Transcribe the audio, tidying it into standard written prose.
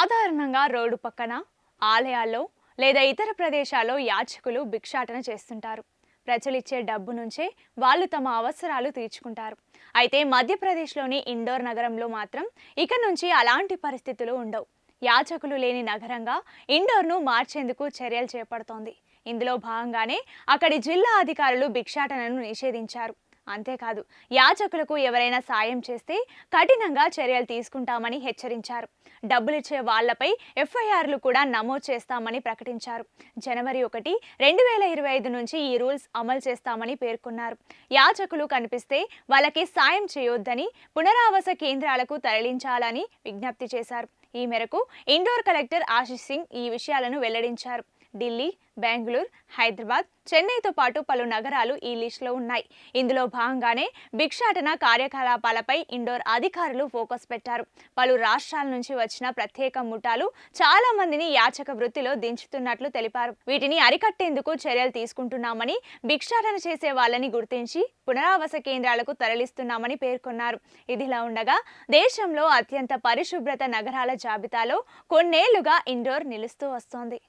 సాధారణంగా రోడ్డు పక్కన, ఆలయాల్లో లేదా ఇతర ప్రదేశాల్లో యాచకులు భిక్షాటన చేస్తుంటారు. ప్రజలిచ్చే డబ్బు నుంచే వాళ్ళు తమ అవసరాలు తీర్చుకుంటారు. అయితే మధ్యప్రదేశ్లోని ఇండోర్ నగరంలో మాత్రం ఇక నుంచి అలాంటి పరిస్థితులు ఉండవు. యాచకులు లేని నగరంగా ఇండోర్ను మార్చేందుకు చర్యలు చేపడుతోంది. ఇందులో భాగంగానే అక్కడి జిల్లా అధికారులు భిక్షాటనను నిషేధించారు. అంతేకాదు, యాచకులకు ఎవరైనా సాయం చేస్తే కఠినంగా చర్యలు తీసుకుంటామని హెచ్చరించారు. డబ్బులిచ్చే వాళ్లపై ఎఫ్ఐఆర్లు కూడా నమోదు చేస్తామని ప్రకటించారు. జనవరి 1, 2025 నుంచి ఈ రూల్స్ అమలు చేస్తామని పేర్కొన్నారు. యాచకులు కనిపిస్తే వాళ్ళకి సాయం చేయొద్దని, పునరావాస కేంద్రాలకు తరలించాలని విజ్ఞప్తి చేశారు. ఈ మేరకు ఇండోర్ కలెక్టర్ ఆశిష్ సింగ్ ఈ విషయాలను వెల్లడించారు. ఢిల్లీ, బెంగళూరు, హైదరాబాద్, చెన్నైతో పాటు పలు నగరాలు ఈ లిస్టులో ఉన్నాయి. ఇందులో భాగంగానే భిక్షాటన కార్యకలాపాలపై ఇండోర్ అధికారులు ఫోకస్ పెట్టారు. పలు రాష్ట్రాల నుంచి వచ్చిన ప్రత్యేక ముఠాలు చాలా మందిని యాచక వృత్తిలో దించుతున్నట్లు తెలిపారు. వీటిని అరికట్టేందుకు చర్యలు తీసుకుంటున్నామని, భిక్షాటన చేసే వాళ్ళని గుర్తించి పునరావాస కేంద్రాలకు తరలిస్తున్నామని పేర్కొన్నారు. ఇదిలా ఉండగా దేశంలో అత్యంత పరిశుభ్రత నగరాల జాబితాలో కొన్నేళ్లుగా ఇండోర్ నిలుస్తూ వస్తోంది.